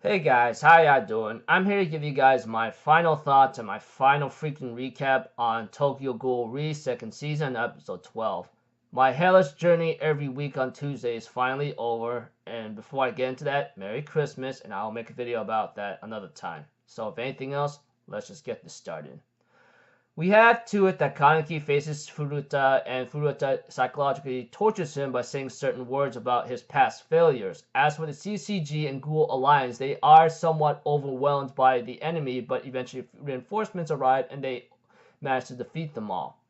Hey guys, how y'all doing? I'm here to give you guys my final thoughts and my final freaking recap on Tokyo Ghoul Re second season episode 12. My hellish journey every week on Tuesday is finally over, and before I get into that, Merry Christmas, and I'll make a video about that another time. So if anything else, let's just get this started. We have to it that Kaneki faces Furuta, and Furuta psychologically tortures him by saying certain words about his past failures. As for the CCG and Ghoul Alliance, they are somewhat overwhelmed by the enemy, but eventually reinforcements arrive and they manage to defeat them all.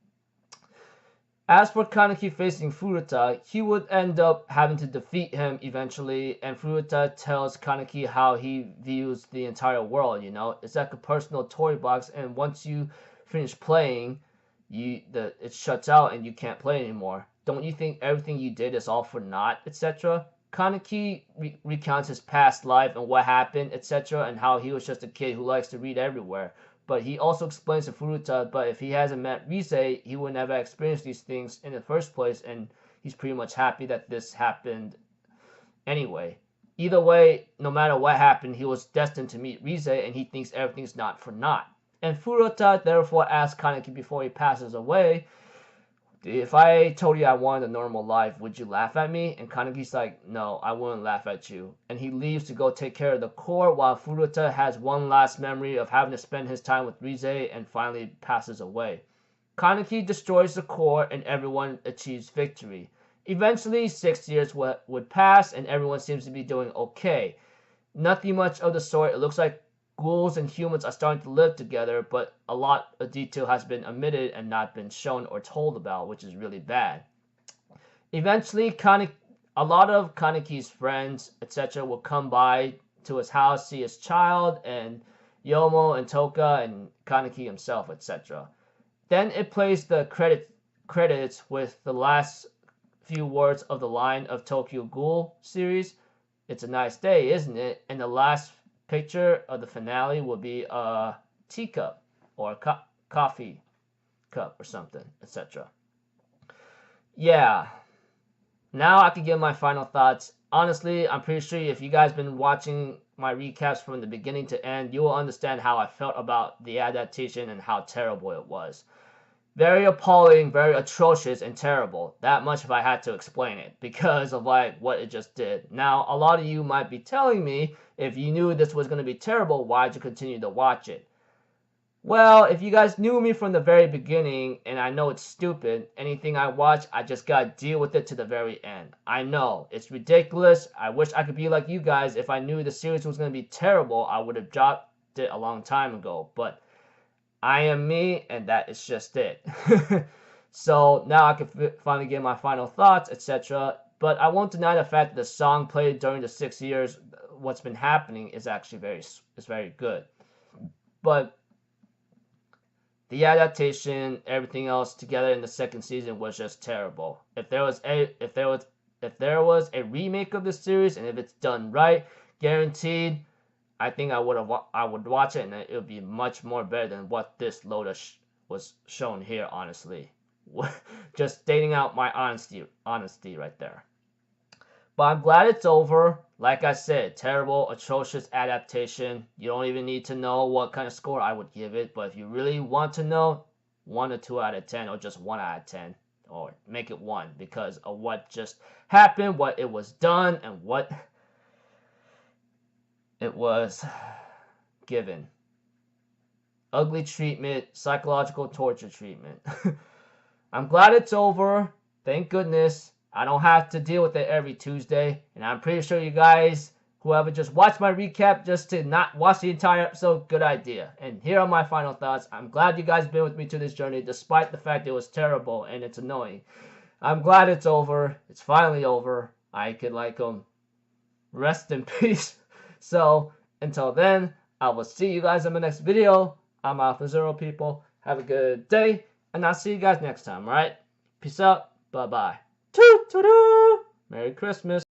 As for Kaneki facing Furuta, he would end up having to defeat him eventually, and Furuta tells Kaneki how he views the entire world, It's like a personal toy box, and once you finish playing, it shuts out and you can't play anymore. Don't you think everything you did is all for naught, etc.? Kaneki recounts his past life and what happened, etc., and how he was just a kid who likes to read everywhere. But he also explains to Furuta, but if he hasn't met Rise, he would never experience these things in the first place, and he's pretty much happy that this happened anyway. Either way, no matter what happened, he was destined to meet Rise, and he thinks everything's not for naught. And Furuta therefore asks Kaneki before he passes away, if I told you I wanted a normal life, would you laugh at me? And Kaneki's like, no, I wouldn't laugh at you. And he leaves to go take care of the core, while Furuta has one last memory of having to spend his time with Rise and finally passes away. Kaneki destroys the core and everyone achieves victory. Eventually, 6 years would pass and everyone seems to be doing okay. Nothing much of the sort. It looks like ghouls and humans are starting to live together, but a lot of detail has been omitted and not been shown or told about, which is really bad. Eventually, a lot of Kaneki's friends, etc., will come by to his house, see his child, and Yomo and Toka and Kaneki himself, etc. Then it plays the credits with the last few words of the line of Tokyo Ghoul series. It's a nice day, isn't it? And the last picture of the finale will be a teacup or a coffee cup or something, etc. Yeah. Now I can give my final thoughts. Honestly, I'm pretty sure if you guys been watching my recaps from the beginning to end, you will understand how I felt about the adaptation and how terrible it was. Very appalling, very atrocious, and terrible. That much if I had to explain it, because of what it just did. Now, a lot of you might be telling me, if you knew this was going to be terrible, why'd you continue to watch it? Well, if you guys knew me from the very beginning, and I know it's stupid, anything I watch, I just gotta deal with it to the very end. I know, it's ridiculous. I wish I could be like you guys. If I knew the series was going to be terrible, I would have dropped it a long time ago, but I am me, and that is just it. So now I can finally give my final thoughts, etc. But I won't deny the fact that the song played during the 6 years, what's been happening, is actually very good. But the adaptation, everything else together in the second season was just terrible. If there was a remake of the series, and if it's done right, guaranteed, I think I would watch it, and it would be much more better than what this load was shown here, honestly. Just stating out my honesty right there. But I'm glad it's over. Like I said, terrible, atrocious adaptation. You don't even need to know what kind of score I would give it, but if you really want to know, 1 or 2 out of 10, or just 1 out of 10, or make it 1, because of what just happened, what it was done, and what it was given. Ugly treatment, psychological torture treatment. I'm glad it's over. Thank goodness. I don't have to deal with it every Tuesday. And I'm pretty sure you guys, whoever just watched my recap just to not watch the entire episode, good idea. And here are my final thoughts. I'm glad you guys been with me to this journey, despite the fact it was terrible and it's annoying. I'm glad it's over. It's finally over. I could rest in peace. So, until then, I will see you guys in my next video. I'm Alpha Zero, people. Have a good day, and I'll see you guys next time, alright? Peace out. Bye-bye. Merry Christmas.